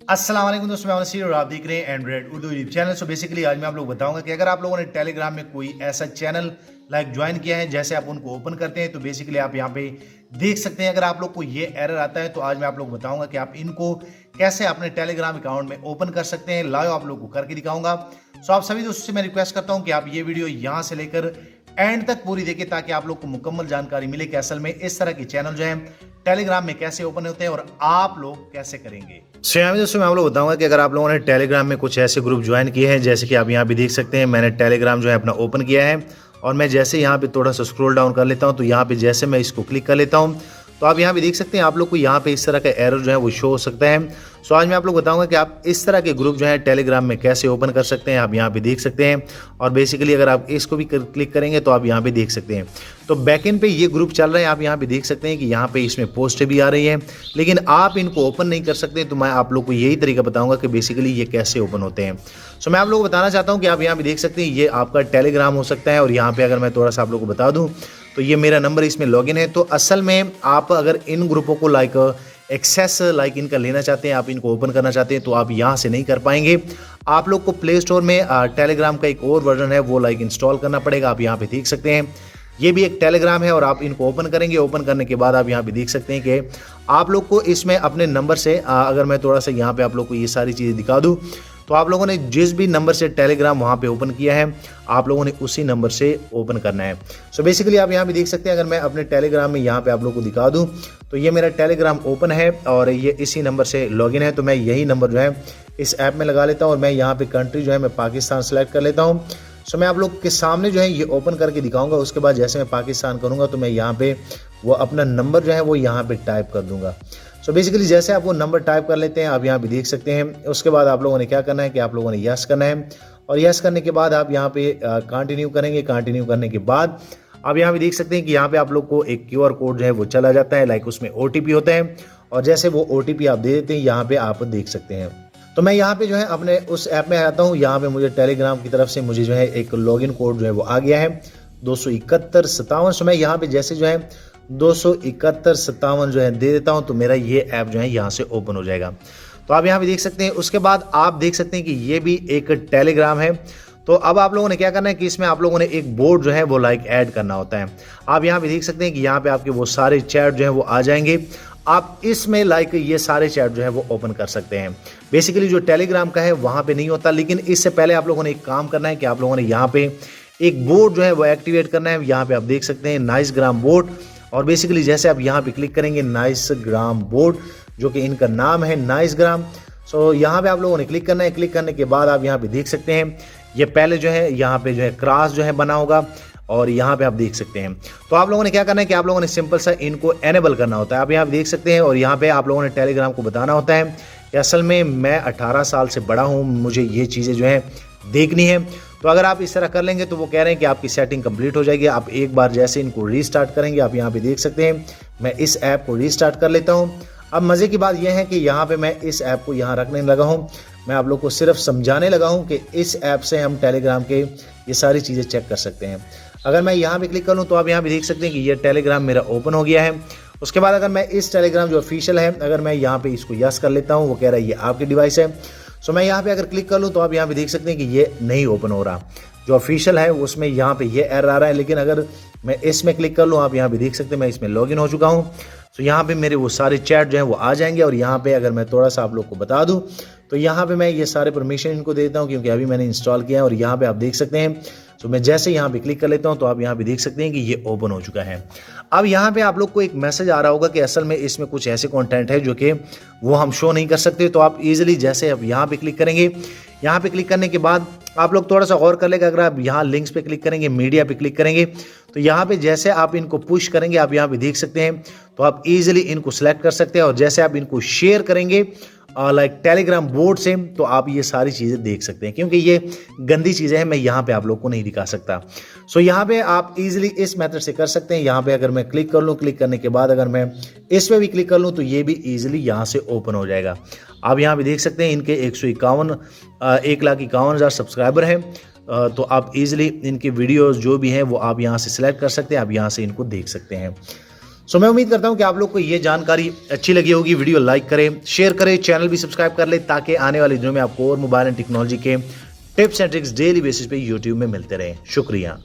अस्सलाम वालेकुम दोस्तों, मैं नसीर और आप देख रहे हैं Android Urdu YouTube channel. So basically आज मैं आप लोग बताऊंगा कि अगर आप लोगों ने टेलीग्राम में कोई ऐसा चैनल ज्वाइन किया है, जैसे आप उनको ओपन करते हैं तो बेसिकली आप यहाँ पे देख सकते हैं। अगर आप लोग को ये एरर आता है तो आज मैं आप लोग बताऊंगा कि आप इनको कैसे अपने टेलीग्राम अकाउंट में ओपन कर सकते हैं। लाइव आप लोग को करके दिखाऊंगा। सो आप सभी दोस्तों से मैं रिक्वेस्ट करता हूँ कि आप ये वीडियो यहाँ से लेकर एंड तक पूरी देखें, ताकि आप लोग को मुकम्मल जानकारी मिले कि असल में इस तरह के चैनल जो है टेलीग्राम में कैसे ओपन होते हैं और आप लोग कैसे करेंगे। दोस्तों मैं आप लोग बताऊंगा कि अगर आप लोगों ने टेलीग्राम में कुछ ऐसे ग्रुप ज्वाइन किए हैं, जैसे कि आप यहाँ भी देख सकते हैं, मैंने टेलीग्राम जो है अपना ओपन किया है और मैं जैसे यहाँ पे थोड़ा सा स्क्रॉल डाउन कर लेता हूँ तो यहाँ पे जैसे मैं इसको क्लिक कर लेता हूँ तो आप यहाँ पे देख सकते हैं आप लोग को यहाँ पे इस तरह का एरर जो है वो शो हो सकता है। सो आज मैं आप लोग बताऊंगा कि आप इस तरह के ग्रुप जो है टेलीग्राम में कैसे ओपन कर सकते हैं। आप यहाँ पे देख सकते हैं और बेसिकली अगर आप इसको भी क्लिक करेंगे तो आप यहाँ पे देख सकते हैं तो बैकएंड पे ये ग्रुप चल रहे हैं। आप यहाँ पे देख सकते हैं कि यहाँ पे इसमें पोस्टें भी आ रही हैं, लेकिन आप इनको ओपन नहीं कर सकते। तो मैं आप लोग को यही तरीका बताऊंगा कि बेसिकली ये कैसे ओपन होते हैं। सो मैं आप लोग को बताना चाहता हूँ कि आप यहाँ पे देख सकते हैं ये आपका टेलीग्राम हो सकता है। और यहाँ पे अगर मैं थोड़ा सा आप लोग को बता दूँ तो ये मेरा नंबर इसमें लॉगिन है। तो असल में आप अगर इन ग्रुपों को एक्सेस इनका लेना चाहते हैं, आप इनको ओपन करना चाहते हैं तो आप यहाँ से नहीं कर पाएंगे। आप लोग को प्ले स्टोर में टेलीग्राम का एक और वर्जन है वो इंस्टॉल करना पड़ेगा। आप यहाँ पे देख सकते हैं ये भी एक टेलीग्राम है और आप इनको ओपन करेंगे। ओपन करने के बाद आप यहाँ पे देख सकते हैं कि आप लोग को इसमें अपने नंबर से अगर मैं थोड़ा सा यहाँ पे आप लोग को ये सारी चीज़ें दिखा दूँ तो आप लोगों ने जिस भी नंबर से टेलीग्राम वहाँ पे ओपन किया है आप लोगों ने उसी नंबर से ओपन करना है। सो बेसिकली आप यहाँ पे देख सकते हैं, अगर मैं अपने टेलीग्राम में यहाँ पे आप लोग को दिखा दूँ तो ये मेरा टेलीग्राम ओपन है और ये इसी नंबर से लॉगिन है। तो मैं यही नंबर जो है इस ऐप में लगा लेता हूँ और मैं यहाँ पे कंट्री जो है मैं पाकिस्तान सेलेक्ट कर लेता हूँ। सो मैं आप लोग के सामने जो है ये ओपन करके दिखाऊंगा। उसके बाद जैसे मैं पाकिस्तान करूँगा तो मैं यहाँ पे वो अपना नंबर जो है वो यहाँ पे टाइप कर दूंगा। सो बेसिकली जैसे आप वो नंबर टाइप कर लेते हैं आप यहाँ पे देख सकते हैं। उसके बाद आप लोगों ने क्या करना है कि आप लोगों ने यस करना है और यस करने के बाद आप यहाँ पे कंटिन्यू करेंगे। कंटिन्यू करने के बाद आप यहाँ पे देख सकते हैं कि यहाँ पे आप लोग को एक QR कोड जो है वो चला जाता है, उसमें OTP होता है और जैसे वो OTP आप दे देते हैं यहाँ पे आप देख सकते हैं। तो मैं यहाँ पे जो है अपने उस ऐप में आता हूँ। यहाँ पे मुझे टेलीग्राम की तरफ से मुझे जो है एक लॉगिन कोड जो है वो आ गया है 27157। सो मैं यहाँ पे जैसे जो है 27157 जो है दे देता हूँ तो मेरा ये ऐप जो है यहाँ से ओपन हो जाएगा। तो आप यहाँ पे देख सकते हैं। उसके बाद आप देख सकते हैं कि ये भी एक टेलीग्राम है। तो अब आप लोगों ने क्या करना है कि इसमें आप लोगों ने एक बोर्ड जो है वो ऐड करना होता है। आप यहाँ पे देख सकते हैं कि यहाँ पे आपके वो सारे चैट जो है वो आ जाएंगे। आप इसमें ये सारे चैट जो है वो ओपन कर सकते हैं। बेसिकली जो टेलीग्राम का है वहाँ पे नहीं होता, लेकिन इससे पहले आप लोगों ने एक काम करना है कि आप लोगों ने यहाँ पे एक बोर्ड जो है वो एक्टिवेट करना है। यहाँ पे आप देख सकते हैं नाइस ग्राम बोर्ड और बेसिकली जैसे आप यहाँ पे क्लिक करेंगे नाइस ग्राम बोर्ड, जो कि इनका नाम है नाइस ग्राम। सो यहाँ पे आप लोगों ने क्लिक करना है। क्लिक करने के बाद आप यहाँ पे देख सकते हैं ये पहले जो है यहाँ पे जो है क्रॉस जो है बना होगा और यहाँ पे आप देख सकते हैं। तो आप लोगों ने क्या करना है कि आप लोगों ने सिंपल सा इनको एनेबल करना होता है। आप यहाँ पे देख सकते हैं और यहाँ पे आप लोगों ने टेलीग्राम को बताना होता है कि असल में मैं 18 साल से बड़ा हूँ, मुझे ये चीज़ें जो है देखनी है। तो अगर आप इस तरह कर लेंगे तो वो कह रहे हैं कि आपकी सेटिंग कंप्लीट हो जाएगी। आप एक बार जैसे इनको रीस्टार्ट करेंगे, आप यहाँ पे देख सकते हैं मैं इस ऐप को रीस्टार्ट कर लेता हूँ। अब मज़े की बात यह है कि यहाँ पे मैं इस ऐप को यहाँ रखने लगा हूँ। मैं आप लोग को सिर्फ समझाने लगा हूँ कि इस ऐप से हम टेलीग्राम के ये सारी चीज़ें चेक कर सकते हैं। अगर मैं यहाँ पे क्लिक करूँ तो आप यहाँ पे देख सकते हैं कि ये टेलीग्राम मेरा ओपन हो गया है। उसके बाद अगर मैं इस टेलीग्राम जो ऑफिशियल है, अगर मैं यहाँ पे इसको यस कर लेता हूँ, वो कह रहा है ये आपकी डिवाइस है। सो मैं यहाँ पे अगर क्लिक कर लूँ तो आप यहाँ पे देख सकते हैं कि ये नहीं ओपन हो रहा। जो ऑफिशियल है उसमें यहाँ पे ये एरर आ रहा है, लेकिन अगर मैं इसमें क्लिक कर लूँ आप यहाँ पे देख सकते हैं मैं इसमें लॉगिन हो चुका हूँ। तो यहाँ पे मेरे वो सारे चैट जो हैं वो आ जाएंगे और यहाँ पे अगर मैं थोड़ा सा आप लोग को बता दूँ तो यहाँ पे मैं ये सारे परमिशन इनको देता हूँ क्योंकि अभी मैंने इंस्टॉल किया है। और यहाँ पे आप देख सकते हैं तो मैं जैसे यहाँ पे क्लिक कर लेता हूँ तो आप यहाँ पे देख सकते हैं कि ये ओपन हो चुका है। अब यहाँ पे आप लोग को एक मैसेज आ रहा होगा कि असल में इसमें कुछ ऐसे कंटेंट है जो कि वो हम शो नहीं कर सकते। तो आप इजीली जैसे अब यहाँ पे क्लिक करेंगे, यहाँ पे क्लिक करने के बाद आप लोग थोड़ा सा गौर कर लेगा। अगर आप यहाँ लिंक्स पे क्लिक करेंगे, मीडिया पे क्लिक करेंगे तो यहाँ पे जैसे आप इनको पुश करेंगे आप यहाँ पे देख सकते हैं तो आप इजीली इनको सेलेक्ट कर सकते हैं और जैसे आप इनको शेयर करेंगे टेलीग्राम बोर्ड से तो आप ये सारी चीज़ें देख सकते हैं। क्योंकि ये गंदी चीज़ें हैं, मैं यहाँ पे आप लोग को नहीं दिखा सकता। सो यहाँ पे आप इजीली इस मेथड से कर सकते हैं। यहाँ पे अगर मैं क्लिक कर लूँ, क्लिक करने के बाद अगर मैं इस पे भी क्लिक कर लूँ तो ये भी इजीली यहाँ से ओपन हो जाएगा। आप यहाँ पे देख सकते हैं इनके 1,51,000 सब्सक्राइबर हैं। तो आप इजीली इनके वीडियोस जो भी हैं वो आप यहाँ से सिलेक्ट कर सकते हैं। आप यहाँ से इनको देख सकते हैं। सो मैं उम्मीद करता हूं कि आप लोग को ये जानकारी अच्छी लगी होगी। वीडियो लाइक करें, शेयर करें, चैनल भी सब्सक्राइब कर ले ताकि आने वाले दिनों में आपको और मोबाइल एंड टेक्नोलॉजी के tips and tricks daily basis पे यूट्यूब में मिलते रहें। शुक्रिया।